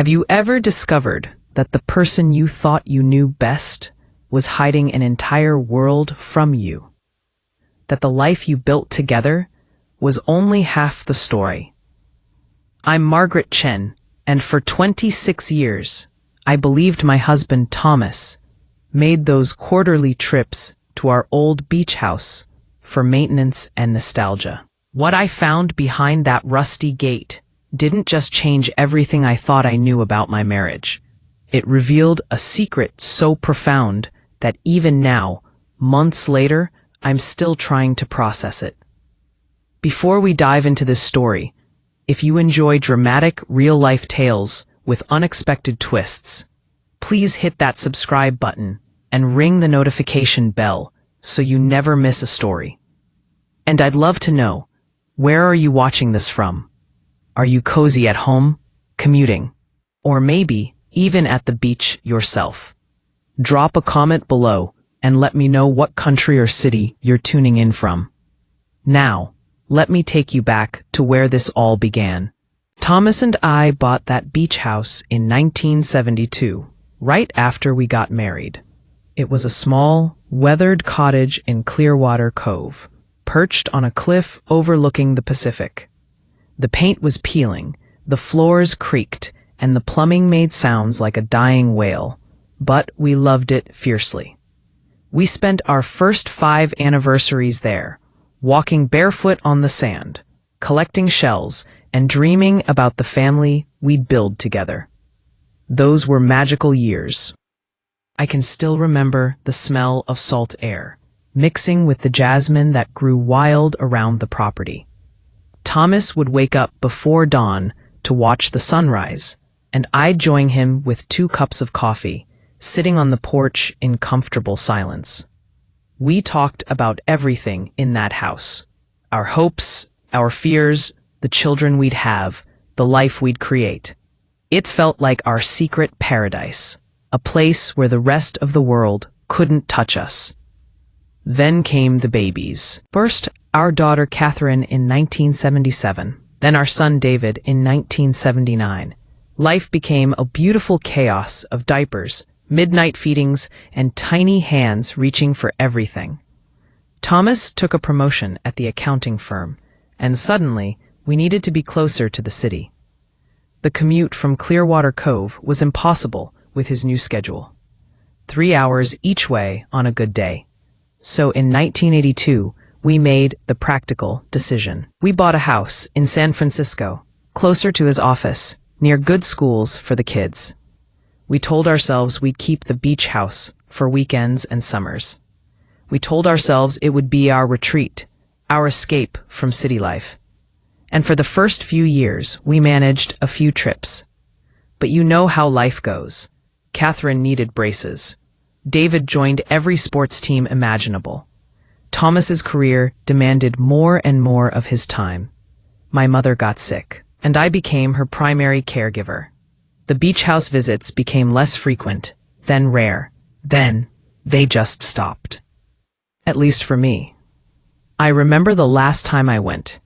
Have you ever discovered that the person you thought you knew best was hiding an entire world from you? That the life you built together was only half the story? I'm Margaret Chen, and for 26 years, I believed my husband Thomas made those quarterly trips to our old beach house for maintenance and nostalgia. What I found behind that rusty gate didn't just change everything I thought I knew about my marriage. It revealed a secret so profound that even now, months later, I'm still trying to process it. Before we dive into this story, if you enjoy dramatic, real-life tales with unexpected twists, please hit that subscribe button and ring the notification bell so you never miss a story. And I'd love to know, where are you watching this from? Are you cozy at home, commuting, or maybe even at the beach yourself? Drop a comment below and let me know what country or city you're tuning in from. Now, let me take you back to where this all began. Thomas and I bought that beach house in 1972, right after we got married. It was a small, weathered cottage in Clearwater Cove, perched on a cliff overlooking the Pacific. The paint was peeling, the floors creaked, and the plumbing made sounds like a dying whale, but we loved it fiercely. We spent our first 5 anniversaries there, walking barefoot on the sand, collecting shells, and dreaming about the family we'd build together. Those were magical years. I can still remember the smell of salt air, mixing with the jasmine that grew wild around the property. Thomas would wake up before dawn to watch the sunrise, and I'd join him with 2 cups of coffee, sitting on the porch in comfortable silence. We talked about everything in that house. Our hopes, our fears, the children we'd have, the life we'd create. It felt like our secret paradise, a place where the rest of the world couldn't touch us. Then came the babies. First, our daughter Catherine in 1977, then our son David in 1979. Life became a beautiful chaos of diapers, midnight feedings, and tiny hands reaching for everything. Thomas took a promotion at the accounting firm, and suddenly, we needed to be closer to the city. The commute from Clearwater Cove was impossible with his new schedule. 3 hours each way on a good day. So in 1982, we made the practical decision. We bought a house in San Francisco, closer to his office, near good schools for the kids. We told ourselves we'd keep the beach house for weekends and summers. We told ourselves it would be our retreat, our escape from city life. And for the first few years, we managed a few trips. But you know how life goes. Catherine needed braces. David joined every sports team imaginable. Thomas's career demanded more and more of his time. My mother got sick, and I became her primary caregiver. The beach house visits became less frequent, then rare. Then, they just stopped. At least for me. I remember the last time I went.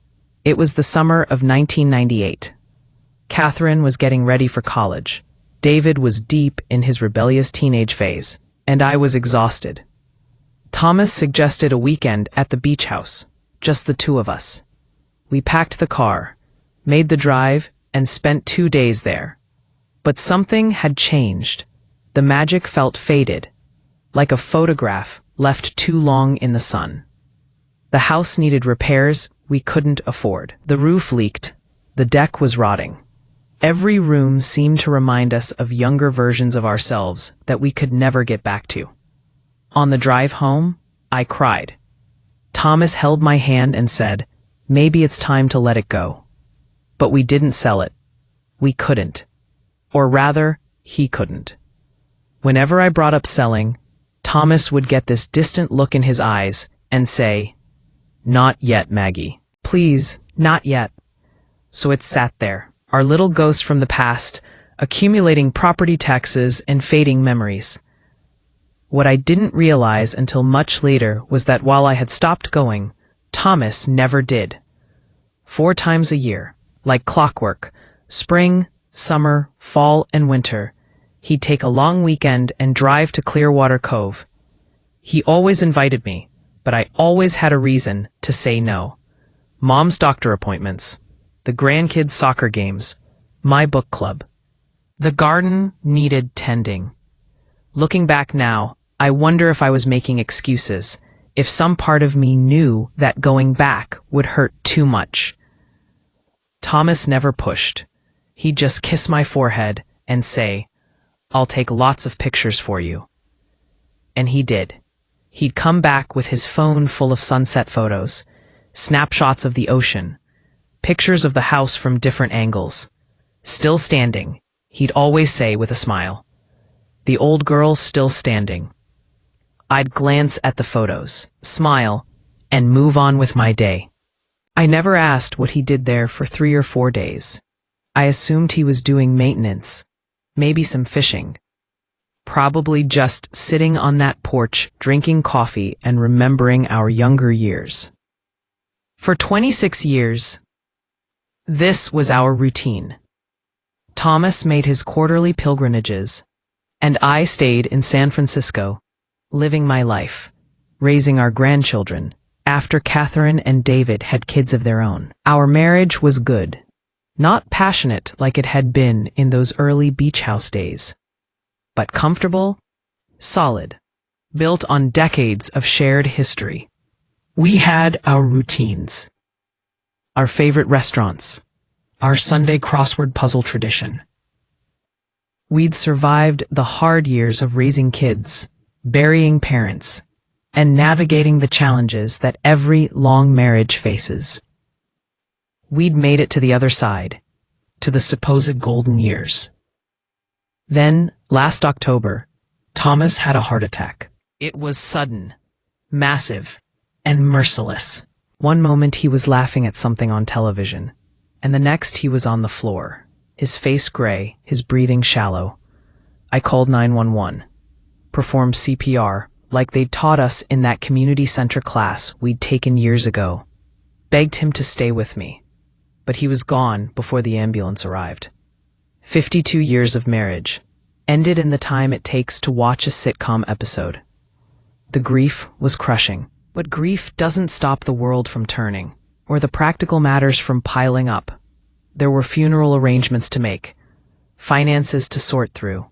It was the summer of 1998. Catherine was getting ready for college. David was deep in his rebellious teenage phase, and I was exhausted. Thomas suggested a weekend at the beach house, just the 2 of us. We packed the car, made the drive, and spent 2 days there. But something had changed. The magic felt faded, like a photograph left too long in the sun. The house needed repairs we couldn't afford. The roof leaked. The deck was rotting. Every room seemed to remind us of younger versions of ourselves that we could never get back to. On the drive home, I cried. Thomas held my hand and said, "Maybe it's time to let it go." But we didn't sell it. We couldn't. Or rather, he couldn't. Whenever I brought up selling, Thomas would get this distant look in his eyes and say, "Not yet, Maggie. Please, not yet." So it sat there, our little ghost from the past, accumulating property taxes and fading memories. What I didn't realize until much later was that while I had stopped going, Thomas never did. 4 times a year, like clockwork, spring, Summer, fall, and winter, he'd take a long weekend and drive to Clearwater Cove. He always invited me, but I always had a reason to say no. Mom's doctor appointments, the grandkids' soccer games, my book club. The garden needed tending. Looking back now, I wonder if I was making excuses, if some part of me knew that going back would hurt too much. Thomas never pushed. He'd just kiss my forehead and say, "I'll take lots of pictures for you." And he did. He'd come back with his phone full of sunset photos, snapshots of the ocean, pictures of the house from different angles. Still standing, he'd always say with a smile, "The old girl's still standing." I'd glance at the photos, smile, and move on with my day. I never asked what he did there for 3 or 4 days. I assumed he was doing maintenance, maybe some fishing. Probably just sitting on that porch, drinking coffee and remembering our younger years. For 26 years, this was our routine. Thomas made his quarterly pilgrimages, and I stayed in San Francisco, living my life, raising our grandchildren, after Catherine and David had kids of their own. Our marriage was good, not passionate like it had been in those early beach house days, but comfortable, solid, built on decades of shared history. We had our routines, our favorite restaurants, our Sunday crossword puzzle tradition. We'd survived the hard years of raising kids, burying parents, and navigating the challenges that every long marriage faces. We'd made it to the other side, to the supposed golden years. Then, last October, Thomas had a heart attack. It was sudden, massive, and merciless. One moment he was laughing at something on television, and the next he was on the floor, his face gray, his breathing shallow. I called 911, performed CPR like they'd taught us in that community center class we'd taken years ago, begged him to stay with me, but he was gone before the ambulance arrived. 52 years of marriage, ended in the time it takes to watch a sitcom episode. The grief was crushing, but grief doesn't stop the world from turning, or the practical matters from piling up. There were funeral arrangements to make, finances to sort through,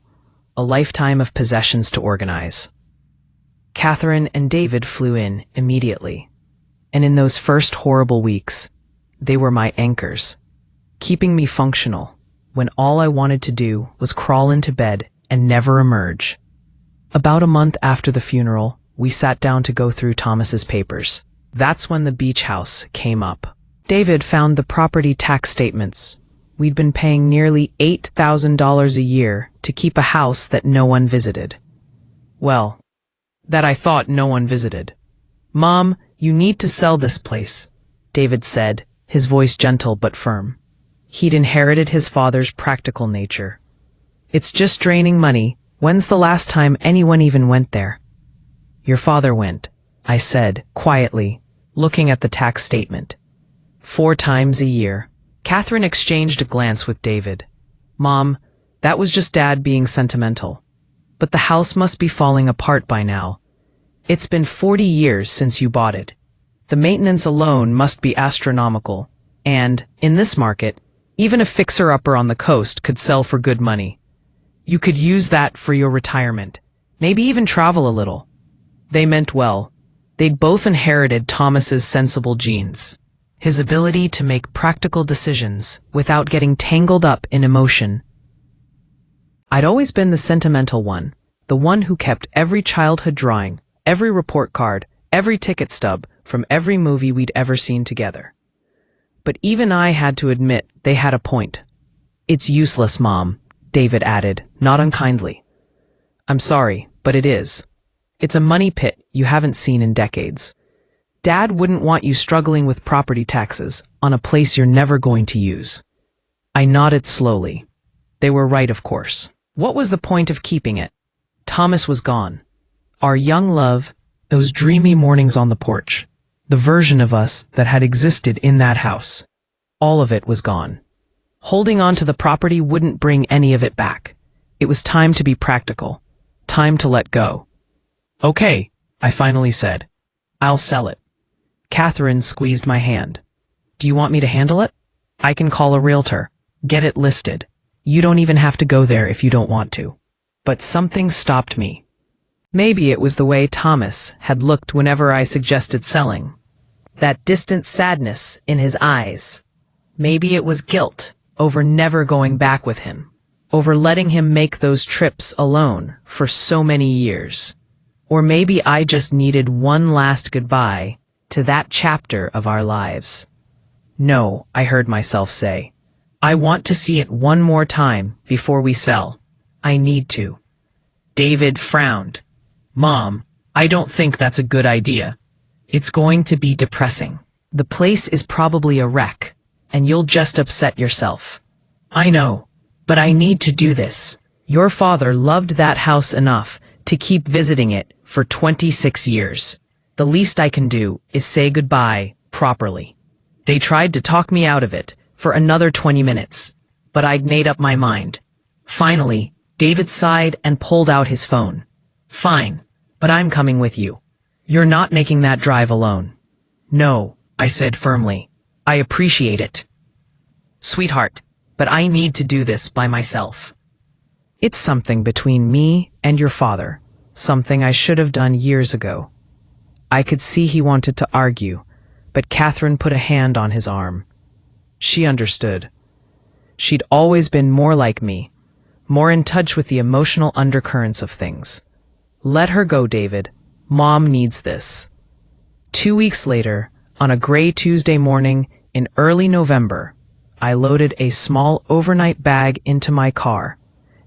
a lifetime of possessions to organize. Catherine and David flew in immediately, and in those first horrible weeks, they were my anchors, keeping me functional when all I wanted to do was crawl into bed and never emerge. About a month after the funeral, we sat down to go through Thomas's papers. That's when the beach house came up. David found the property tax statements. We'd been paying nearly $8,000 a year to keep a house that no one visited. Well, that I thought no one visited. "Mom, you need to sell this place," David said, his voice gentle but firm. He'd inherited his father's practical nature. "It's just draining money. When's the last time anyone even went there?" "Your father went," I said, quietly, looking at the tax statement. 4 times a year. Catherine exchanged a glance with David. "Mom, that was just Dad being sentimental. But the house must be falling apart by now. It's been 40 years since you bought it. The maintenance alone must be astronomical. And, in this market, even a fixer-upper on the coast could sell for good money. You could use that for your retirement, maybe even travel a little." They meant well. They'd both inherited Thomas's sensible genes, his ability to make practical decisions without getting tangled up in emotion. I'd always been the sentimental one, the one who kept every childhood drawing, every report card, every ticket stub from every movie we'd ever seen together. But even I had to admit they had a point. "It's useless, Mom," David added, not unkindly. "I'm sorry, but it is. It's a money pit you haven't seen in decades. Dad wouldn't want you struggling with property taxes on a place you're never going to use." I nodded slowly. They were right, of course. What was the point of keeping it? Thomas was gone. Our young love, those dreamy mornings on the porch, the version of us that had existed in that house, all of it was gone. Holding on to the property wouldn't bring any of it back. It was time to be practical. Time to let go. Okay, I finally said. I'll sell it. Catherine squeezed my hand. Do you want me to handle it? I can call a realtor. Get it listed. You don't even have to go there if you don't want to. But something stopped me. Maybe it was the way Thomas had looked whenever I suggested selling. That distant sadness in his eyes. Maybe it was guilt over never going back with him, over letting him make those trips alone for so many years. Or maybe I just needed one last goodbye to that chapter of our lives. No, I heard myself say. I want to see it one more time before we sell. I need to. David frowned. Mom, I don't think that's a good idea. It's going to be depressing. The place is probably a wreck, and you'll just upset yourself. I know, but I need to do this. Your father loved that house enough to keep visiting it for 26 years. The least I can do is say goodbye properly. They tried to talk me out of it for another 20 minutes, but I'd made up my mind. Finally, David sighed and pulled out his phone. Fine, but I'm coming with you. You're not making that drive alone. No, I said firmly. I appreciate it. Sweetheart, but I need to do this by myself. It's something between me and your father, something I should have done years ago. I could see he wanted to argue, but Catherine put a hand on his arm. She understood. She'd always been more like me, more in touch with the emotional undercurrents of things. Let her go, David. Mom needs this. 2 weeks later, on a gray Tuesday morning in early November, I loaded a small overnight bag into my car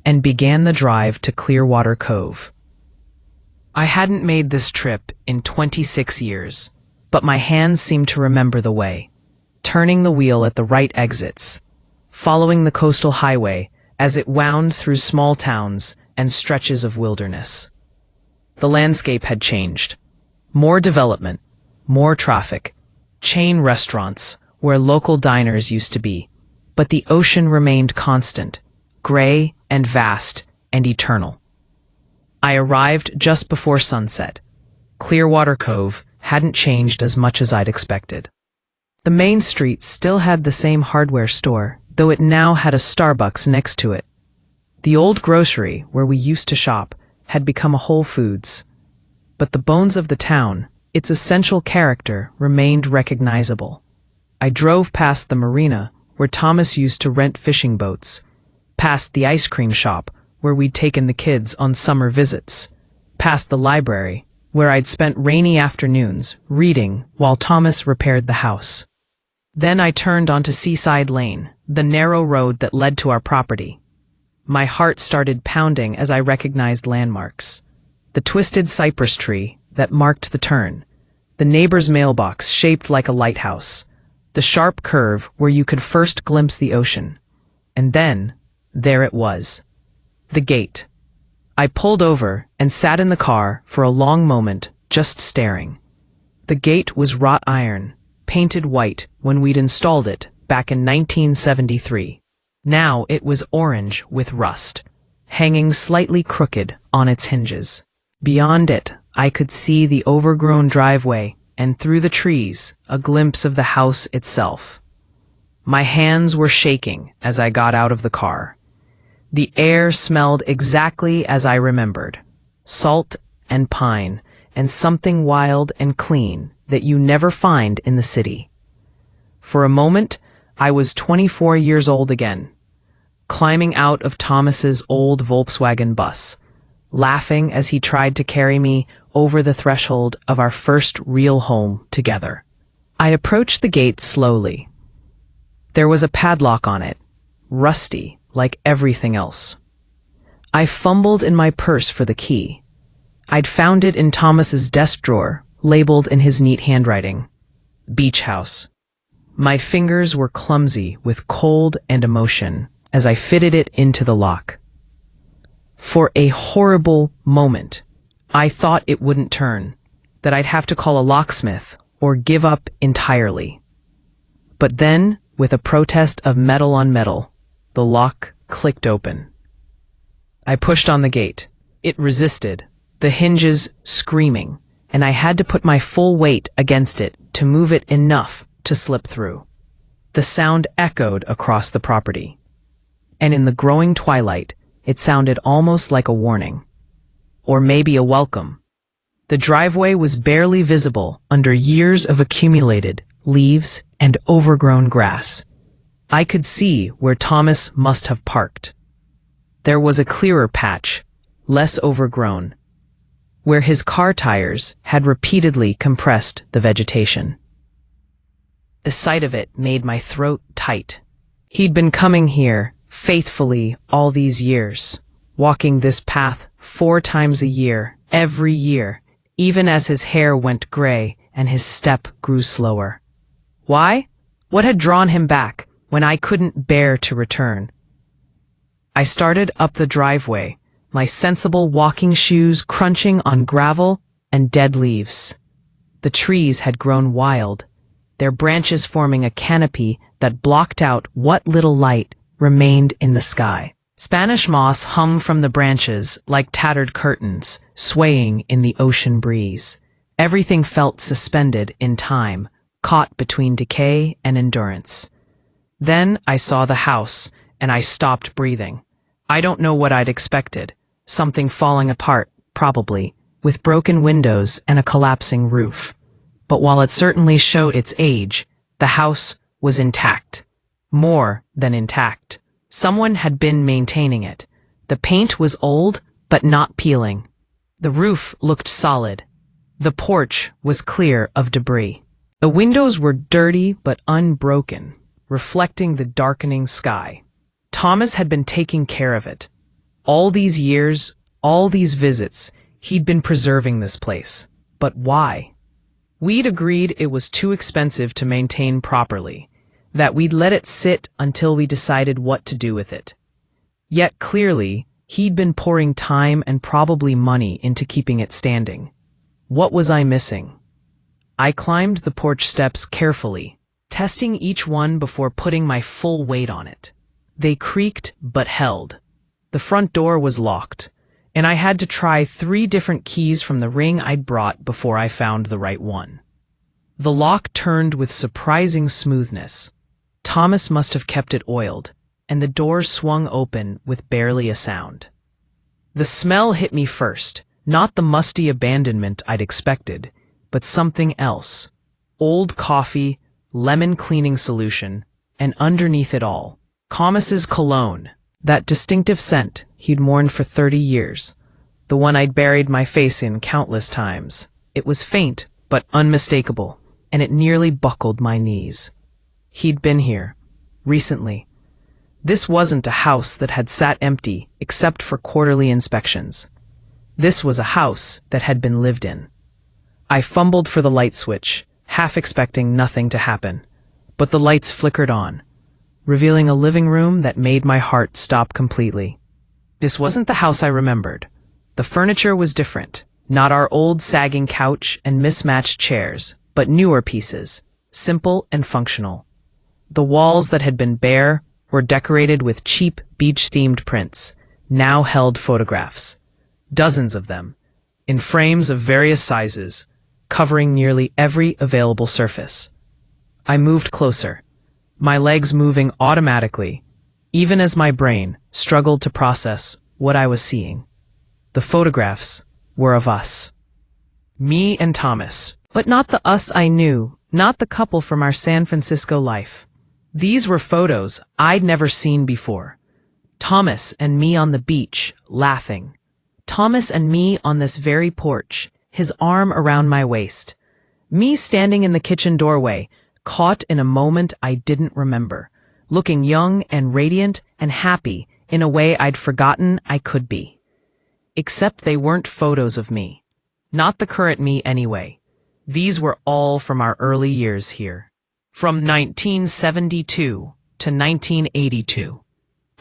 and began the drive to Clearwater Cove. I hadn't made this trip in 26 years, but my hands seemed to remember the way, turning the wheel at the right exits, following the coastal highway as it wound through small towns and stretches of wilderness. The landscape had changed. More development, more traffic, chain restaurants where local diners used to be, but the ocean remained constant, gray and vast and eternal. I arrived just before sunset. Clearwater Cove hadn't changed as much as I'd expected. The main street still had the same hardware store, though it now had a Starbucks next to it. The old grocery where we used to shop had become a Whole Foods. But the bones of the town, its essential character, remained recognizable. I drove past the marina where Thomas used to rent fishing boats, past the ice cream shop where we'd taken the kids on summer visits, past the library where I'd spent rainy afternoons reading while Thomas repaired the house. Then I turned onto Seaside Lane, the narrow road that led to our property. My heart started pounding as I recognized landmarks. The twisted cypress tree that marked the turn, the neighbor's mailbox shaped like a lighthouse, the sharp curve where you could first glimpse the ocean. And then, there it was. The gate. I pulled over and sat in the car for a long moment, just staring. The gate was wrought iron, painted white when we'd installed it back in 1973. Now it was orange with rust, hanging slightly crooked on its hinges. Beyond it, I could see the overgrown driveway, and through the trees, a glimpse of the house itself. My hands were shaking as I got out of the car. The air smelled exactly as I remembered, salt and pine, and something wild and clean that you never find in the city. For a moment, I was 24 years old again, climbing out of Thomas's old Volkswagen bus, laughing as he tried to carry me over the threshold of our first real home together. I approached the gate slowly. There was a padlock on it, rusty like everything else. I fumbled in my purse for the key. I'd found it in Thomas's desk drawer, labeled in his neat handwriting, Beach House. My fingers were clumsy with cold and emotion as I fitted it into the lock. For a horrible moment, I thought it wouldn't turn, that I'd have to call a locksmith or give up entirely. But then With a protest of metal on metal, the lock clicked open. I pushed on the gate. It resisted, the hinges screaming, and I had to put my full weight against it to move it enough to slip through. The sound echoed across the property, and in the growing twilight, it sounded almost like a warning. Or maybe a welcome. The driveway was barely visible under years of accumulated leaves and overgrown grass. I could see where Thomas must have parked. There was a clearer patch, less overgrown, where his car tires had repeatedly compressed the vegetation. The sight of it made my throat tight. He'd been coming here faithfully all these years, walking this path 4 times a year, every year, even as his hair went gray and his step grew slower. Why? What had drawn him back when I couldn't bear to return? I started up the driveway, my sensible walking shoes crunching on gravel and dead leaves. The trees had grown wild, their branches forming a canopy that blocked out what little light remained in the sky. Spanish moss hung from the branches like tattered curtains, swaying in the ocean breeze. Everything felt suspended in time, caught between decay and endurance. Then I saw the house, and I stopped breathing. I don't know what I'd expected. Something falling apart, probably, with broken windows and a collapsing roof. But while it certainly showed its age, the house was intact. More than intact. Someone had been maintaining it. The paint was old, but not peeling. The roof looked solid. The porch was clear of debris. The windows were dirty but unbroken, reflecting the darkening sky. Thomas had been taking care of it. All these years, all these visits, he'd been preserving this place. But why? We'd agreed it was too expensive to maintain properly, that we'd let it sit until we decided what to do with it. Yet clearly, he'd been pouring time and probably money into keeping it standing. What was I missing? I climbed the porch steps carefully, testing each one before putting my full weight on it. They creaked but held. The front door was locked, and I had to try 3 different keys from the ring I'd brought before I found the right one. The lock turned with surprising smoothness. Thomas must have kept it oiled, and the door swung open with barely a sound. The smell hit me first, not the musty abandonment I'd expected, but something else. Old coffee, lemon cleaning solution, and underneath it all, Thomas's cologne, that distinctive scent he'd worn for 30 years, the one I'd buried my face in countless times. It was faint, but unmistakable, and it nearly buckled my knees. He'd been here, recently. This wasn't a house that had sat empty except for quarterly inspections. This was a house that had been lived in. I fumbled for the light switch, half expecting nothing to happen, but the lights flickered on, revealing a living room that made my heart stop completely. This wasn't the house I remembered. The furniture was different, not our old sagging couch and mismatched chairs, but newer pieces, simple and functional. The walls that had been bare were decorated with cheap beach-themed prints, now held photographs. Dozens of them, in frames of various sizes, covering nearly every available surface. I moved closer, my legs moving automatically, even as my brain struggled to process what I was seeing. The photographs were of us. Me and Thomas, but not the us I knew, not the couple from our San Francisco life. These were photos I'd never seen before. Thomas and me on the beach, laughing. Thomas and me on this very porch, his arm around my waist. Me standing in the kitchen doorway, caught in a moment I didn't remember, looking young and radiant and happy in a way I'd forgotten I could be. Except they weren't photos of me. Not the current me anyway. These were all from our early years here. From 1972 to 1982.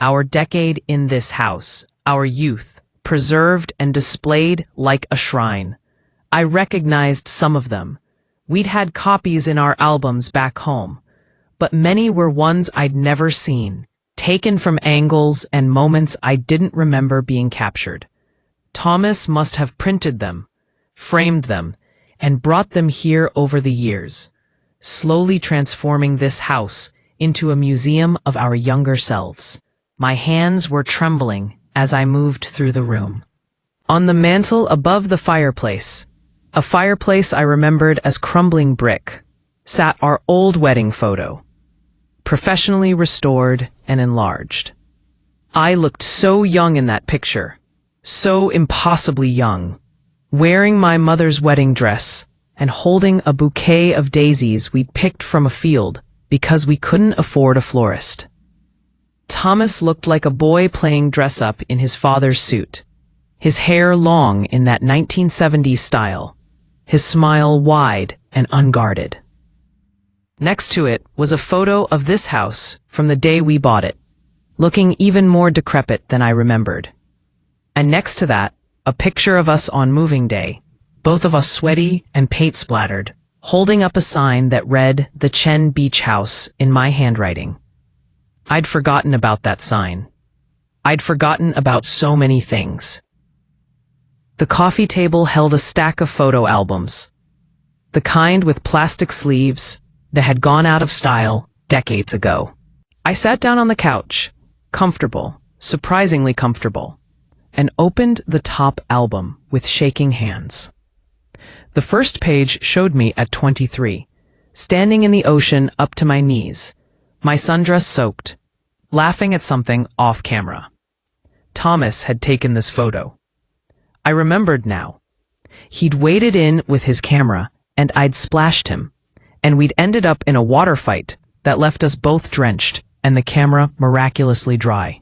Our decade in this house, our youth, preserved and displayed like a shrine. I recognized some of them. We'd had copies in our albums back home. but many were ones I'd never seen, taken from angles and moments I didn't remember being captured. Thomas must have printed them, framed them, and brought them here over the years, slowly transforming this house into a museum of our younger selves. My hands were trembling as I moved through the room. On the mantel above the fireplace, a fireplace I remembered as crumbling brick, sat our old wedding photo, professionally restored and enlarged. I looked so young in that picture, so impossibly young, wearing my mother's wedding dress and holding a bouquet of daisies we'd picked from a field because we couldn't afford a florist. Thomas looked like a boy playing dress-up in his father's suit, his hair long in that 1970s style, his smile wide and unguarded. Next to it was a photo of this house from the day we bought it, looking even more decrepit than I remembered. And next to that, a picture of us on moving day, both of us sweaty and paint-splattered, holding up a sign that read "The Chen Beach House" in my handwriting. I'd forgotten about that sign. I'd forgotten about so many things. The coffee table held a stack of photo albums, the kind with plastic sleeves that had gone out of style decades ago. I sat down on the couch, comfortable, surprisingly comfortable, and opened the top album with shaking hands. The first page showed me at 23, standing in the ocean up to my knees, my sundress soaked, laughing at something off camera. Thomas had taken this photo. I remembered now. He'd waded in with his camera, and I'd splashed him, and we'd ended up in a water fight that left us both drenched and the camera miraculously dry.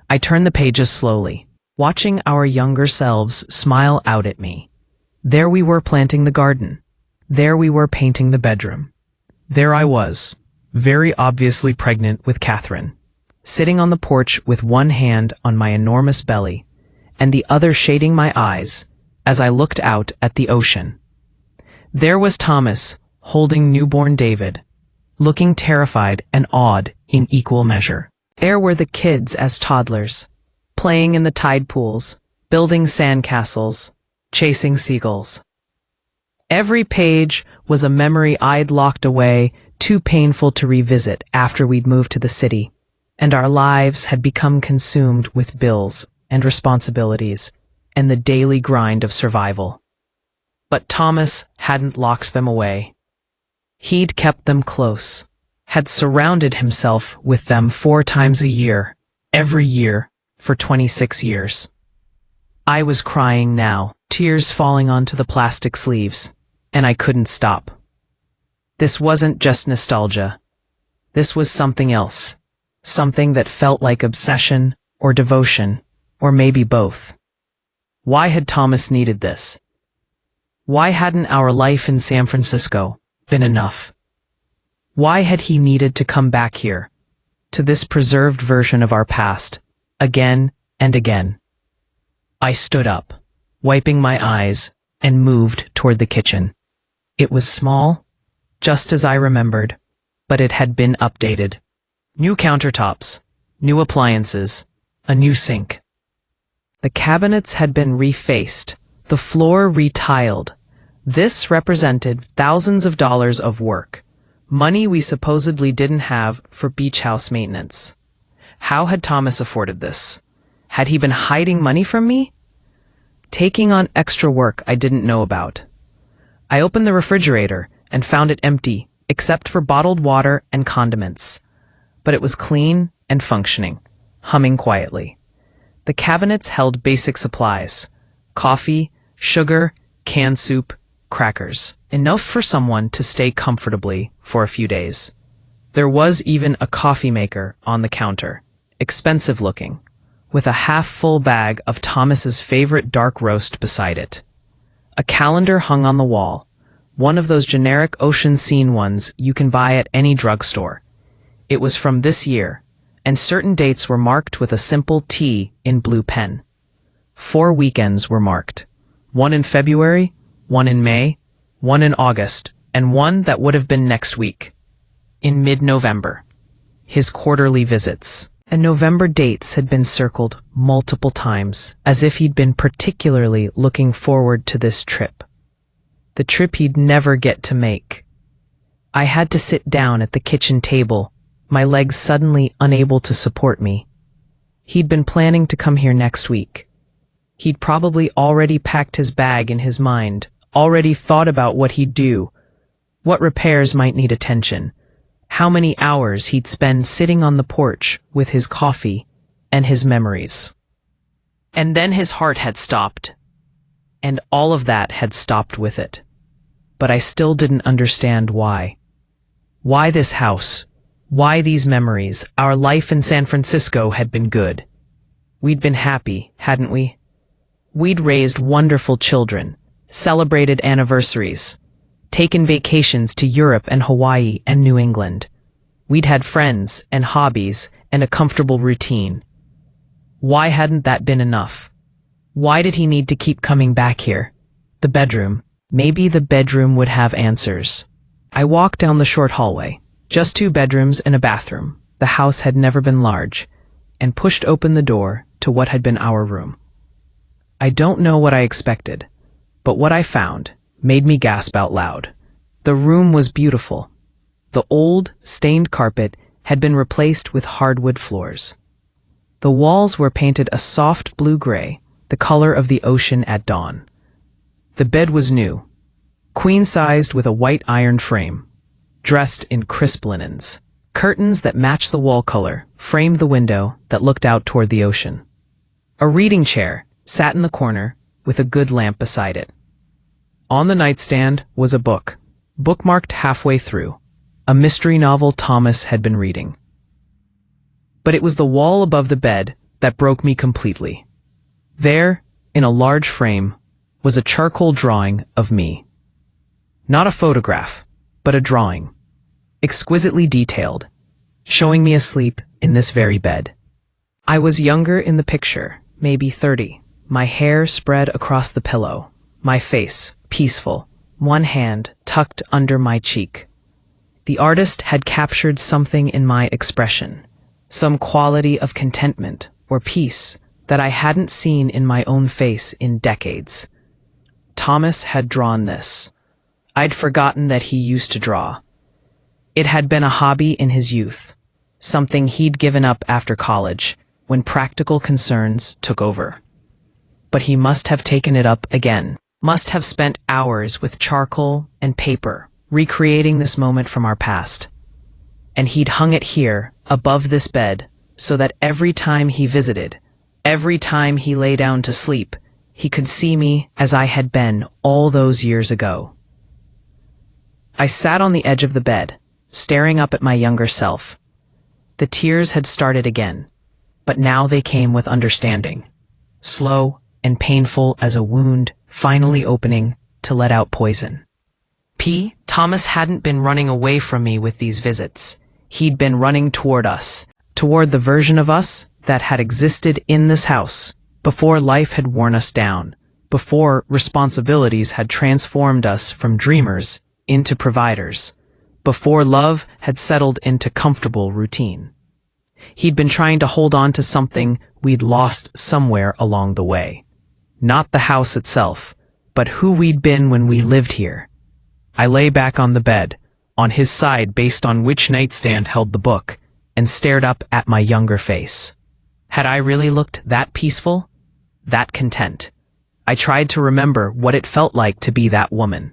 I turned the pages slowly, watching our younger selves smile out at me. There we were planting the garden. There we were painting the bedroom. There I was, very obviously pregnant with Catherine, sitting on the porch with one hand on my enormous belly and the other shading my eyes as I looked out at the ocean. There was Thomas holding newborn David, looking terrified and awed in equal measure. There were the kids as toddlers, playing in the tide pools, building sandcastles, chasing seagulls. Every page was a memory I'd locked away, too painful to revisit after we'd moved to the city, and our lives had become consumed with bills and responsibilities and the daily grind of survival. But Thomas hadn't locked them away. He'd kept them close, had surrounded himself with them 4 times a year, every year, for 26 years. I was crying now, tears falling onto the plastic sleeves, and I couldn't stop. This wasn't just nostalgia. This was something else, something that felt like obsession or devotion, or maybe both. Why had Thomas needed this? Why hadn't our life in San Francisco been enough? Why had he needed to come back here, to this preserved version of our past, again and again? I stood up, wiping my eyes, and moved toward the kitchen. It was small, just as I remembered, but it had been updated. New countertops, new appliances, a new sink. The cabinets had been refaced, the floor retiled. This represented thousands of dollars of work, money we supposedly didn't have for beach house maintenance. How had Thomas afforded this? Had he been hiding money from me? Taking on extra work I didn't know about. I opened the refrigerator and found it empty, except for bottled water and condiments. But it was clean and functioning, humming quietly. The cabinets held basic supplies: coffee, sugar, canned soup, crackers, enough for someone to stay comfortably for a few days. There was even a coffee maker on the counter, expensive looking, with a half-full bag of Thomas's favorite dark roast beside it. A calendar hung on the wall, one of those generic ocean scene ones you can buy at any drugstore. It was from this year, and certain dates were marked with a simple T in blue pen. 4 weekends were marked, one in February, one in May, one in August, and one that would have been next week. in mid-November. His quarterly visits and November dates had been circled multiple times, as if he'd been particularly looking forward to this trip. The trip he'd never get to make. I had to sit down at the kitchen table, my legs suddenly unable to support me. He'd been planning to come here next week. He'd probably already packed his bag in his mind, already thought about what he'd do, what repairs might need attention, how many hours he'd spend sitting on the porch with his coffee and his memories. And then his heart had stopped, and all of that had stopped with it. But I still didn't understand why. Why this house? Why these memories? Our life in San Francisco had been good. We'd been happy, hadn't we? We'd raised wonderful children, celebrated anniversaries, taken vacations to Europe and Hawaii and New England. We'd had friends and hobbies and a comfortable routine. Why hadn't that been enough? Why did he need to keep coming back here? The bedroom. Maybe the bedroom would have answers. I walked down the short hallway, just 2 bedrooms and a bathroom. The house had never been large, and pushed open the door to what had been our room. I don't know what I expected, but what I found made me gasp out loud. The room was beautiful. The old, stained carpet had been replaced with hardwood floors. The walls were painted a soft blue-gray, the color of the ocean at dawn. The bed was new, queen-sized with a white iron frame, dressed in crisp linens. Curtains that matched the wall color framed the window that looked out toward the ocean. A reading chair sat in the corner with a good lamp beside it. On the nightstand was a book, bookmarked halfway through, a mystery novel Thomas had been reading. But it was the wall above the bed that broke me completely. There, in a large frame, was a charcoal drawing of me. Not a photograph, but a drawing, exquisitely detailed, showing me asleep in this very bed. I was younger in the picture, maybe 30, my hair spread across the pillow, my face peaceful, one hand tucked under my cheek. The artist had captured something in my expression, some quality of contentment or peace that I hadn't seen in my own face in decades. Thomas had drawn this. I'd forgotten that he used to draw. It had been a hobby in his youth, something he'd given up after college, when practical concerns took over. But he must have taken it up again, must have spent hours with charcoal and paper, recreating this moment from our past. And he'd hung it here, above this bed, so that every time he visited, every time he lay down to sleep, he could see me as I had been all those years ago. I sat on the edge of the bed, staring up at my younger self. The tears had started again, but now they came with understanding, slow and painful as a wound finally opening to let out poison. Thomas hadn't been running away from me with these visits. He'd been running toward us, toward the version of us that had existed in this house, before life had worn us down, before responsibilities had transformed us from dreamers into providers, before love had settled into comfortable routine. He'd been trying to hold on to something we'd lost somewhere along the way. Not the house itself, but who we'd been when we lived here. I lay back on the bed, on his side based on which nightstand held the book, and stared up at my younger face. Had I really looked that peaceful? That content? I tried to remember what it felt like to be that woman.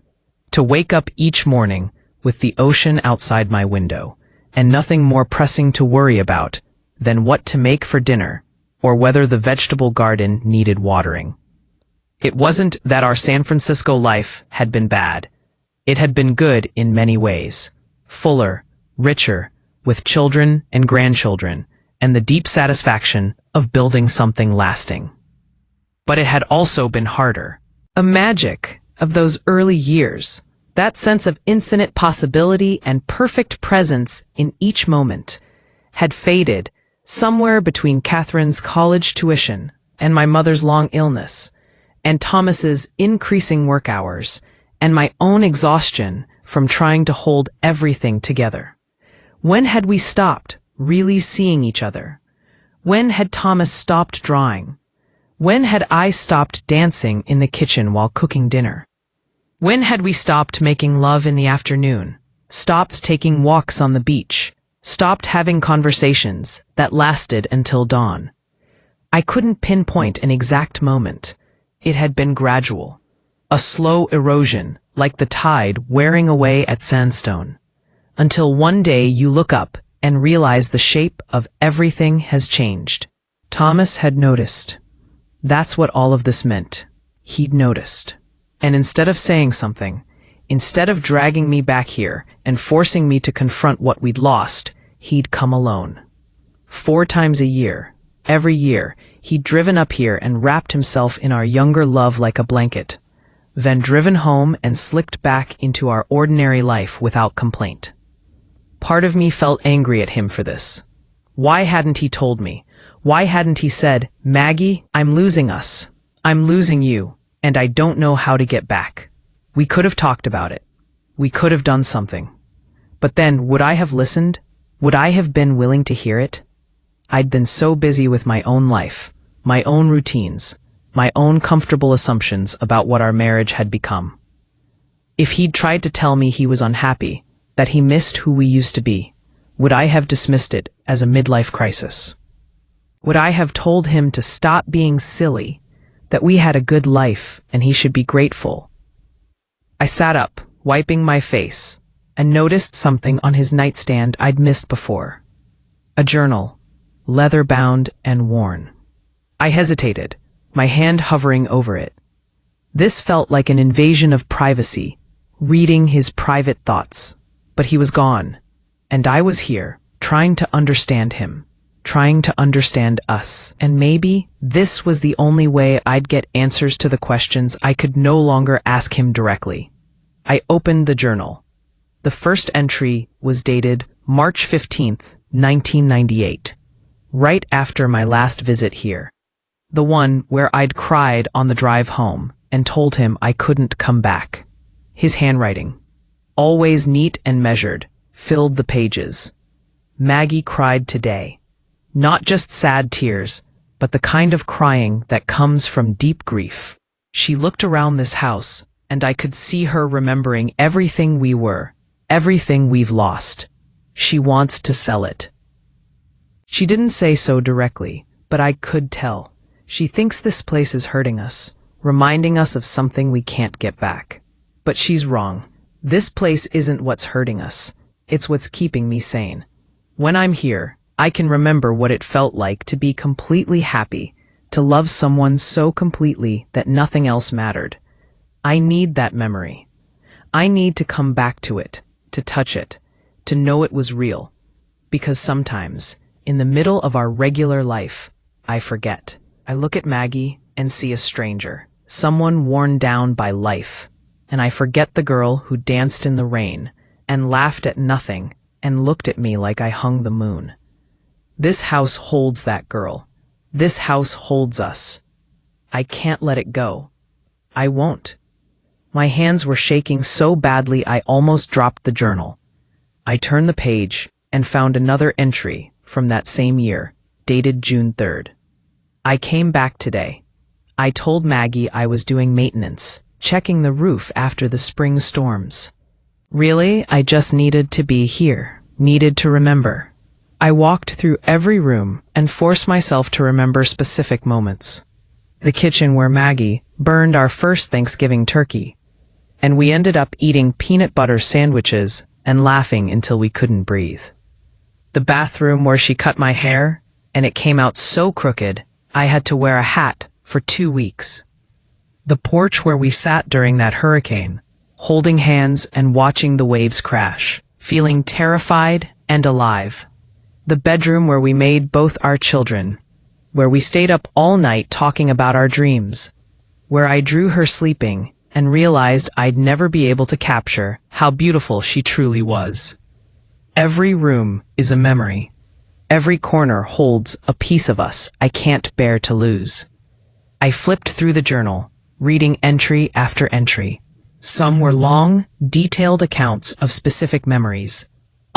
To wake up each morning with the ocean outside my window, and nothing more pressing to worry about than what to make for dinner, or whether the vegetable garden needed watering. It wasn't that our San Francisco life had been bad. It had been good in many ways, fuller, richer, with children and grandchildren, and the deep satisfaction of building something lasting. But it had also been harder. A magic of those early years, that sense of infinite possibility and perfect presence in each moment, had faded somewhere between Catherine's college tuition and my mother's long illness, and Thomas's increasing work hours, and my own exhaustion from trying to hold everything together. When had we stopped really seeing each other? When had Thomas stopped drawing? When had I stopped dancing in the kitchen while cooking dinner? When had we stopped making love in the afternoon, stopped taking walks on the beach, stopped having conversations that lasted until dawn? I couldn't pinpoint an exact moment. It had been gradual, a slow erosion like the tide wearing away at sandstone, until one day you look up and realize the shape of everything has changed. Thomas had noticed. That's what all of this meant. He'd noticed. And instead of saying something, instead of dragging me back here and forcing me to confront what we'd lost, he'd come alone. 4 times a year, every year, he'd driven up here and wrapped himself in our younger love like a blanket, then driven home and slicked back into our ordinary life without complaint. Part of me felt angry at him for this. Why hadn't he told me? Why hadn't he said, "Maggie, I'm losing us. I'm losing you, and I don't know how to get back." We could have talked about it. We could have done something. But then, would I have listened? Would I have been willing to hear it? I'd been so busy with my own life, my own routines, my own comfortable assumptions about what our marriage had become. If he'd tried to tell me he was unhappy, that he missed who we used to be, would I have dismissed it as a midlife crisis? Would I have told him to stop being silly, that we had a good life and he should be grateful? I sat up, wiping my face, and noticed something on his nightstand I'd missed before. A journal, leather-bound and worn. I hesitated, my hand hovering over it. This felt like an invasion of privacy, reading his private thoughts. But he was gone, and I was here, trying to understand him, trying to understand us. And maybe this was the only way I'd get answers to the questions I could no longer ask him directly. I opened the journal. The first entry was dated March 15th, 1998, right after my last visit here. The one where I'd cried on the drive home and told him I couldn't come back. His handwriting, always neat and measured, filled the pages. Maggie cried today. Not just sad tears, but the kind of crying that comes from deep grief. She looked around this house, and I could see her remembering everything we were, everything we've lost. She wants to sell it. She didn't say so directly, but I could tell. She thinks this place is hurting us, reminding us of something we can't get back. But she's wrong. This place isn't what's hurting us. It's what's keeping me sane. When I'm here, I can remember what it felt like to be completely happy, to love someone so completely that nothing else mattered. I need that memory. I need to come back to it, to touch it, to know it was real. Because sometimes, in the middle of our regular life, I forget. I look at Maggie and see a stranger, someone worn down by life. And I forget the girl who danced in the rain and laughed at nothing and looked at me like I hung the moon. This house holds that girl. This house holds us. I can't let it go. I won't. My hands were shaking so badly I almost dropped the journal. I turned the page and found another entry from that same year, dated June 3rd. I came back today. I told Maggie I was doing maintenance, checking the roof after the spring storms. Really, I just needed to be here, needed to remember. I walked through every room and forced myself to remember specific moments. The kitchen where Maggie burned our first Thanksgiving turkey, and we ended up eating peanut butter sandwiches and laughing until we couldn't breathe. The bathroom where she cut my hair, and it came out so crooked, I had to wear a hat for 2 weeks. The porch where we sat during that hurricane, holding hands and watching the waves crash, feeling terrified and alive. The bedroom where we made both our children, where we stayed up all night talking about our dreams, where I drew her sleeping and realized I'd never be able to capture how beautiful she truly was. Every room is a memory. Every corner holds a piece of us I can't bear to lose. I flipped through the journal, reading entry after entry. Some were long, detailed accounts of specific memories.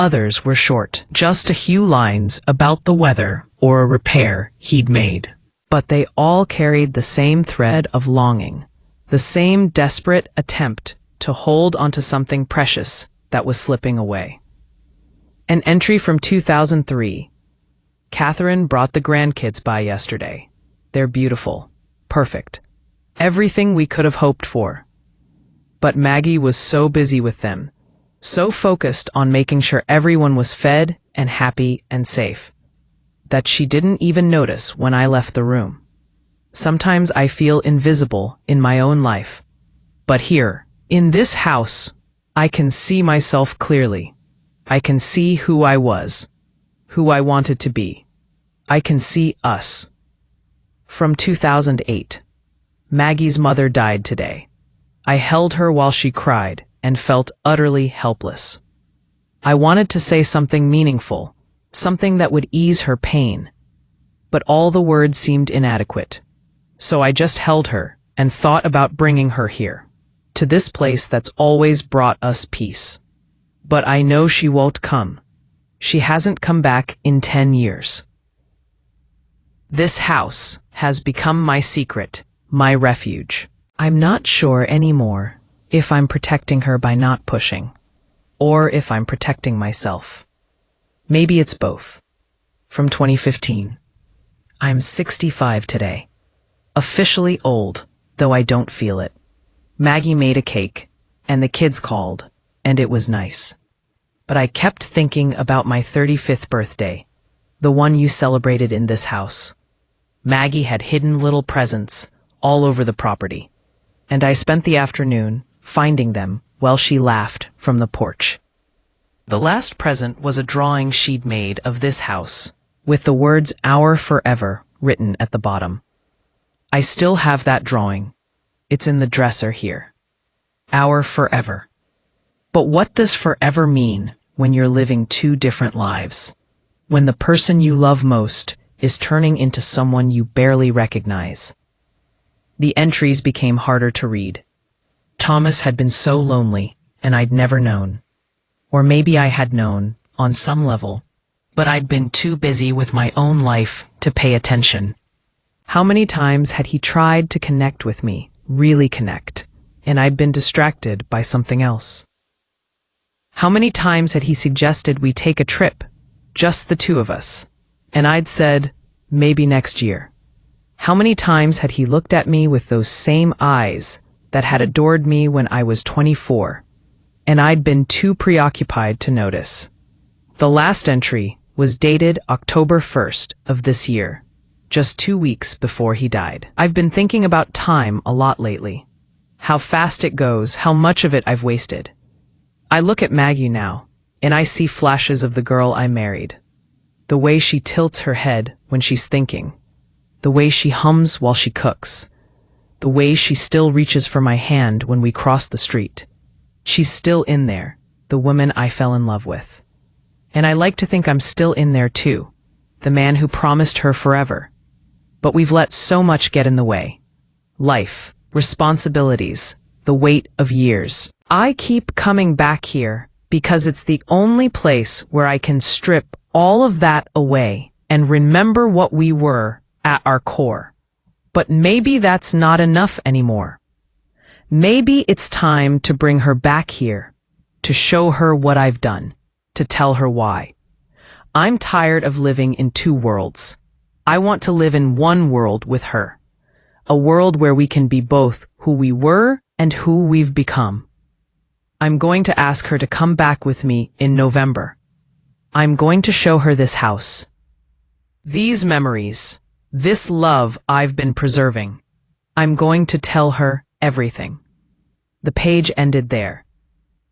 Others were short, just a few lines about the weather or a repair he'd made. But they all carried the same thread of longing, the same desperate attempt to hold onto something precious that was slipping away. An entry from 2003. Catherine brought the grandkids by yesterday. They're beautiful, perfect, everything we could have hoped for. But Maggie was so busy with them, so focused on making sure everyone was fed and happy and safe, that she didn't even notice when I left the room. Sometimes I feel invisible in my own life, but here, in this house, I can see myself clearly. I can see who I was, who I wanted to be. I can see us. From 2008. Maggie's mother died today. I held her while she cried and felt utterly helpless. I wanted to say something meaningful, something that would ease her pain, but all the words seemed inadequate. So I just held her and thought about bringing her here, to this place that's always brought us peace. But I know she won't come. She hasn't come back in 10 years. This house has become my secret, my refuge. I'm not sure anymore if I'm protecting her by not pushing, or if I'm protecting myself. Maybe it's both. From 2015. I'm 65 today. Officially old, though I don't feel it. Maggie made a cake, and the kids called, and it was nice. But I kept thinking about my 35th birthday, the one you celebrated in this house. Maggie had hidden little presents all over the property, and I spent the afternoon finding them while she laughed from the porch. The last present was a drawing she'd made of this house, with the words "Our Forever" written at the bottom. I still have that drawing. It's in the dresser here. Our forever. But what does forever mean when you're living two different lives? When the person you love most is turning into someone you barely recognize? The entries became harder to read. Thomas had been so lonely, and I'd never known. Or maybe I had known, on some level, but I'd been too busy with my own life to pay attention. How many times had he tried to connect with me, really connect, and I'd been distracted by something else? How many times had he suggested we take a trip, just the two of us, and I'd said, maybe next year? How many times had he looked at me with those same eyes that had adored me when I was 24, and I'd been too preoccupied to notice? The last entry was dated October 1st of this year, just 2 weeks before he died. I've been thinking about time a lot lately. How fast it goes, how much of it I've wasted. I look at Maggie now, and I see flashes of the girl I married. The way she tilts her head when she's thinking. The way she hums while she cooks. The way she still reaches for my hand when we cross the street. She's still in there, the woman I fell in love with. And I like to think I'm still in there too, the man who promised her forever. But we've let so much get in the way. Life, responsibilities, the weight of years. I keep coming back here because it's the only place where I can strip all of that away and remember what we were at our core. But maybe that's not enough anymore. Maybe it's time to bring her back here, to show her what I've done, to tell her why. I'm tired of living in two worlds. I want to live in one world with her. A world where we can be both who we were and who we've become. I'm going to ask her to come back with me in November. I'm going to show her this house. These memories. This love I've been preserving. I'm going to tell her everything. The page ended there.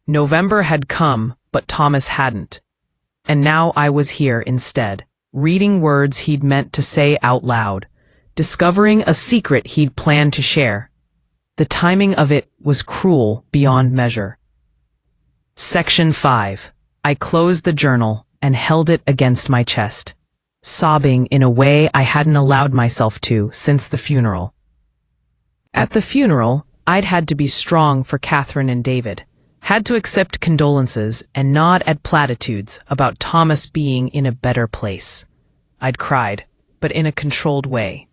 November had come, but Thomas hadn't. And now I was here instead, reading words he'd meant to say out loud, discovering a secret he'd planned to share. The timing of it was cruel beyond measure. Section 5. I closed the journal and held it against my chest, sobbing in a way I hadn't allowed myself to since the funeral. At the funeral, I'd had to be strong for Catherine and David, Had to accept condolences and nod at platitudes about Thomas being in a better place. I'd cried, but in a controlled way.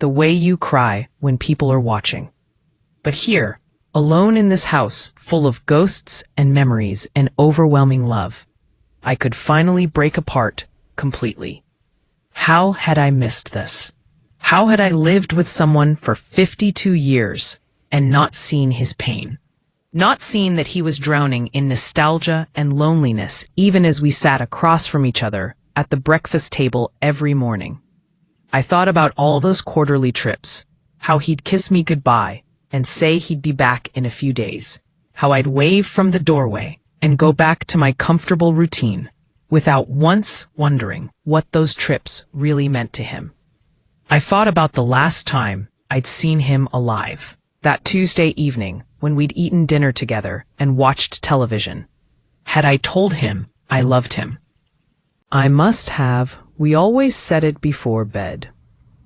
The way you cry when people are watching. But here, alone in this house full of ghosts and memories and overwhelming love, I could finally break apart completely. How had I missed this? How had I lived with someone for 52 years and not seen his pain? Not seen that he was drowning in nostalgia and loneliness even as we sat across from each other at the breakfast table every morning. I thought about all those quarterly trips, how he'd kiss me goodbye and say he'd be back in a few days, how I'd wave from the doorway and go back to my comfortable routine without once wondering what those trips really meant to him. I thought about the last time I'd seen him alive, that Tuesday evening when we'd eaten dinner together and watched television. Had I told him I loved him? I must have. We always said it before bed.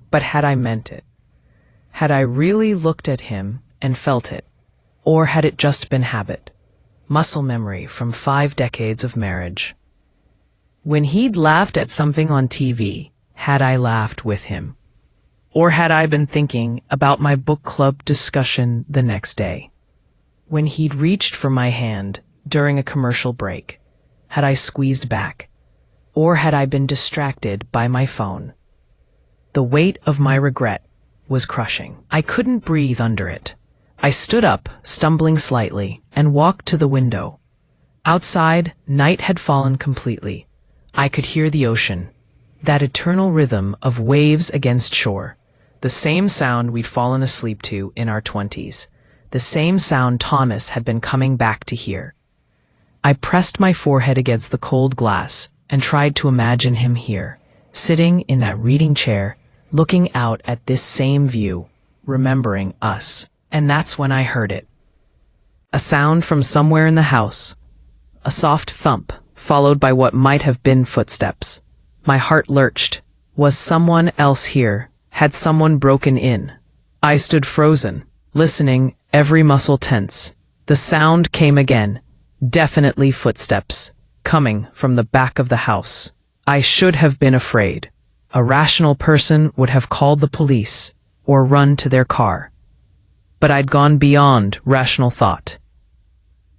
But had I meant it? Had I really looked at him and felt it? Or had it just been habit? Muscle memory from 5 decades of marriage. When he'd laughed at something on TV, had I laughed with him? Or had I been thinking about my book club discussion the next day? When he'd reached for my hand during a commercial break, had I squeezed back? Or had I been distracted by my phone? The weight of my regret was crushing. I couldn't breathe under it. I stood up, stumbling slightly, and walked to the window. Outside, night had fallen completely. I could hear the ocean, that eternal rhythm of waves against shore, the same sound we'd fallen asleep to in our 20s, the same sound Thomas had been coming back to hear. I pressed my forehead against the cold glass and tried to imagine him here, sitting in that reading chair, looking out at this same view, remembering us. And that's when I heard it. A sound from somewhere in the house. A soft thump, followed by what might have been footsteps. My heart lurched. Was someone else here? Had someone broken in? I stood frozen, listening, every muscle tense. The sound came again. Definitely footsteps, coming from the back of the house. I should have been afraid. A rational person would have called the police or run to their car. But I'd gone beyond rational thought.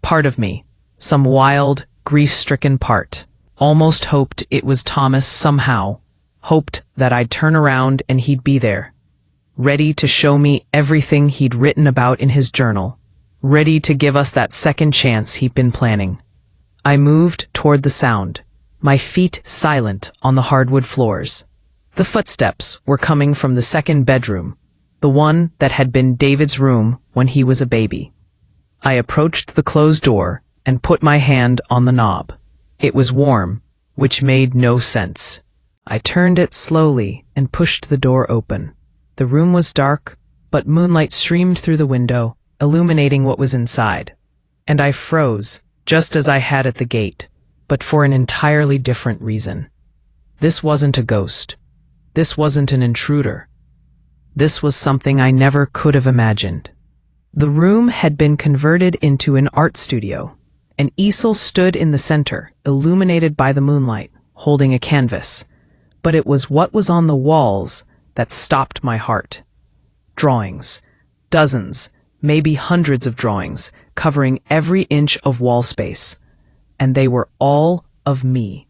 Part of me, some wild, grief-stricken part, almost hoped it was Thomas somehow, hoped that I'd turn around and he'd be there, ready to show me everything he'd written about in his journal, ready to give us that second chance he'd been planning. I moved toward the sound, my feet silent on the hardwood floors. The footsteps were coming from the second bedroom, the one that had been David's room when he was a baby. I approached the closed door and put my hand on the knob. It was warm, which made no sense. I turned it slowly and pushed the door open. The room was dark, but moonlight streamed through the window, illuminating what was inside. And I froze, just as I had at the gate, but for an entirely different reason. This wasn't a ghost. This wasn't an intruder. This was something I never could have imagined. The room had been converted into an art studio. An easel stood in the center, illuminated by the moonlight, holding a canvas. But it was what was on the walls that stopped my heart. Drawings. Dozens, maybe hundreds of drawings, covering every inch of wall space. And they were all of me.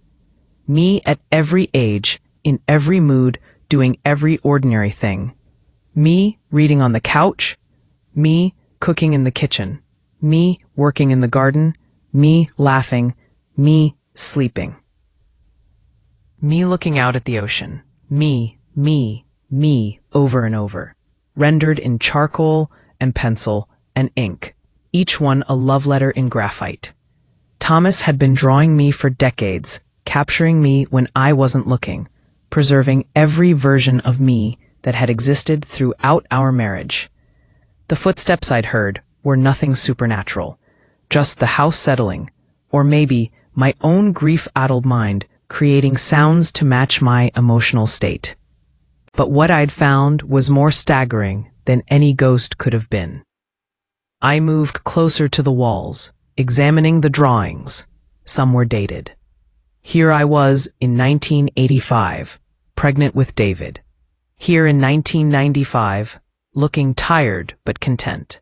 Me at every age, in every mood, doing every ordinary thing. Me reading on the couch, me cooking in the kitchen, me working in the garden, me laughing, me sleeping. Me looking out at the ocean, me, over and over, rendered in charcoal and pencil and ink, each one a love letter in graphite. Thomas had been drawing me for decades, capturing me when I wasn't looking, preserving every version of me that had existed throughout our marriage. The footsteps I'd heard were nothing supernatural, just the house settling, or maybe my own grief-addled mind creating sounds to match my emotional state. But what I'd found was more staggering than any ghost could have been. I moved closer to the walls, examining the drawings. Some were dated. Here I was in 1985, pregnant with David. Here in 1995, looking tired but content.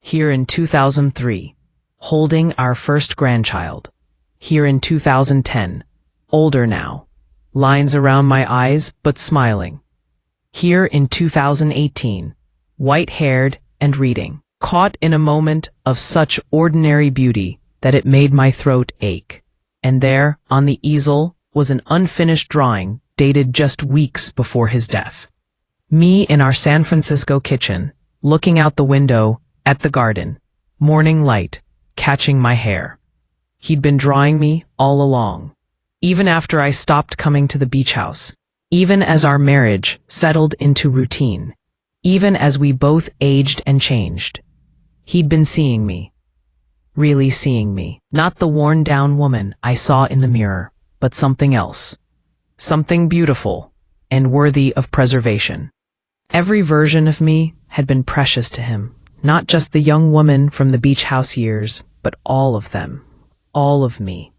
Here in 2003, holding our first grandchild. Here in 2010, older now, lines around my eyes but smiling. Here in 2018, white-haired and reading, caught in a moment of such ordinary beauty that it made my throat ache. And there, on the easel, was an unfinished drawing dated just weeks before his death. Me in our San Francisco kitchen, looking out the window at the garden, morning light, catching my hair. He'd been drawing me all along, even after I stopped coming to the beach house, even as our marriage settled into routine, even as we both aged and changed. He'd been seeing me, really seeing me, not the worn-down woman I saw in the mirror, but something else, something beautiful and worthy of preservation. Every version of me had been precious to him, not just the young woman from the beach house years, but all of them, all of me.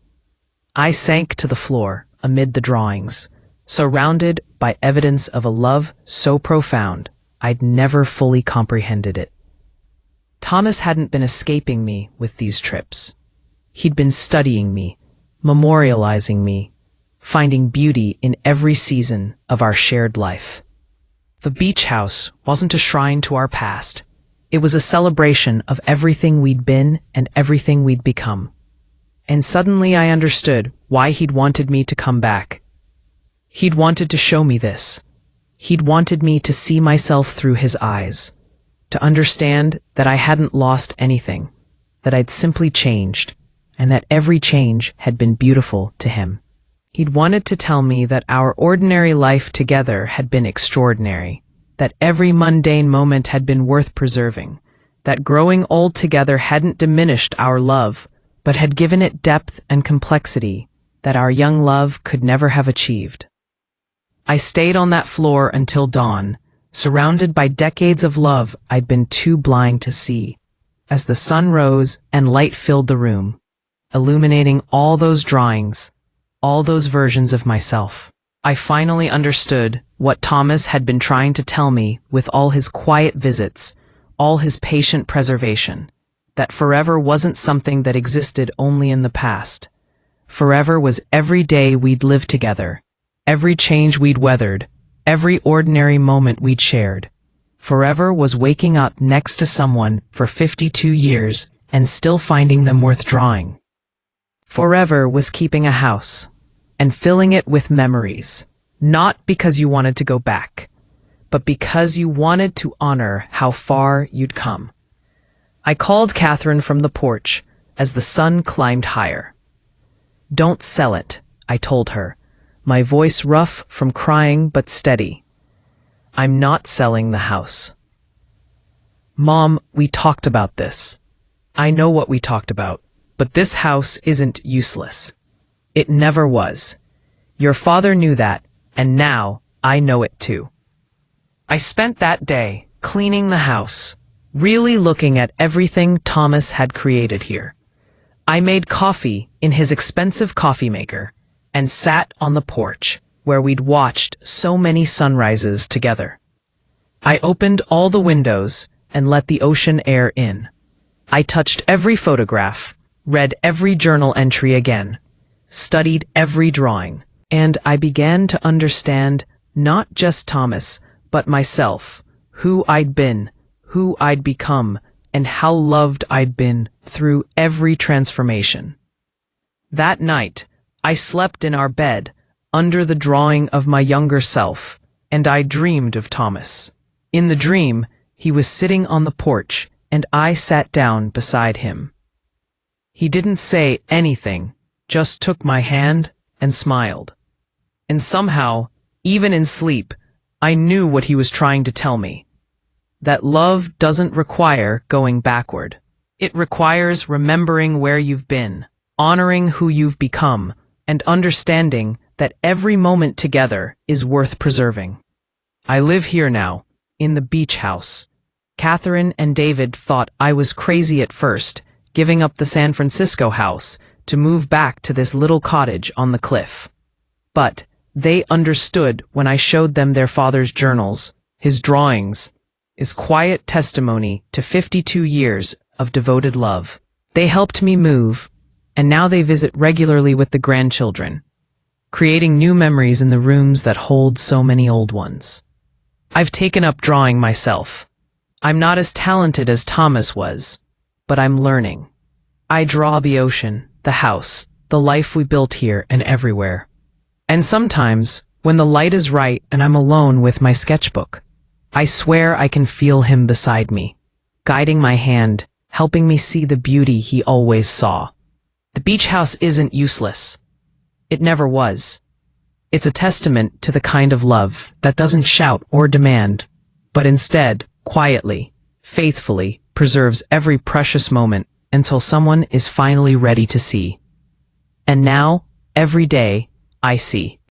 I sank to the floor amid the drawings, surrounded by evidence of a love so profound I'd never fully comprehended it. Thomas hadn't been escaping me with these trips. He'd been studying me, memorializing me, finding beauty in every season of our shared life. The beach house wasn't a shrine to our past. It was a celebration of everything we'd been and everything we'd become. And suddenly I understood why he'd wanted me to come back. He'd wanted to show me this. He'd wanted me to see myself through his eyes, to understand that I hadn't lost anything, that I'd simply changed, and that every change had been beautiful to him. He'd wanted to tell me that our ordinary life together had been extraordinary, that every mundane moment had been worth preserving, that growing old together hadn't diminished our love, but had given it depth and complexity that our young love could never have achieved. I stayed on that floor until dawn, surrounded by decades of love I'd been too blind to see, as the sun rose and light filled the room, illuminating all those drawings, all those versions of myself. I finally understood what Thomas had been trying to tell me with all his quiet visits, all his patient preservation, that forever wasn't something that existed only in the past. Forever was every day we'd lived together, every change we'd weathered, every ordinary moment we'd shared. Forever was waking up next to someone for 52 years and still finding them worth drawing. Forever was keeping a house and filling it with memories, not because you wanted to go back, but because you wanted to honor how far you'd come. I called Catherine from the porch as the sun climbed higher. "Don't sell it," I told her, my voice rough from crying but steady. "I'm not selling the house." "Mom, we talked about this." "I know what we talked about, but this house isn't useless. It never was. Your father knew that, and now I know it too." I spent that day cleaning the house, really looking at everything Thomas had created here. I made coffee in his expensive coffee maker and sat on the porch where we'd watched so many sunrises together. I opened all the windows and let the ocean air in. I touched every photograph, read every journal entry again, studied every drawing, and I began to understand not just Thomas, but myself, who I'd been, who I'd become, and how loved I'd been through every transformation. That night, I slept in our bed, under the drawing of my younger self, and I dreamed of Thomas. In the dream, he was sitting on the porch, and I sat down beside him. He didn't say anything, just took my hand and smiled. And somehow, even in sleep, I knew what he was trying to tell me. That love doesn't require going backward. It requires remembering where you've been, honoring who you've become, and understanding that every moment together is worth preserving. I live here now, in the beach house. Catherine and David thought I was crazy at first, giving up the San Francisco house to move back to this little cottage on the cliff. But they understood when I showed them their father's journals, his drawings, his quiet testimony to 52 years of devoted love. They helped me move, and now they visit regularly with the grandchildren, creating new memories in the rooms that hold so many old ones. I've taken up drawing myself. I'm not as talented as Thomas was, but I'm learning. I draw the ocean, the house, the life we built here and everywhere. And sometimes, when the light is right and I'm alone with my sketchbook, I swear I can feel him beside me, guiding my hand, helping me see the beauty he always saw. The beach house isn't useless. It never was. It's a testament to the kind of love that doesn't shout or demand, but instead, quietly, faithfully, preserves every precious moment until someone is finally ready to see. And now, every day, I see.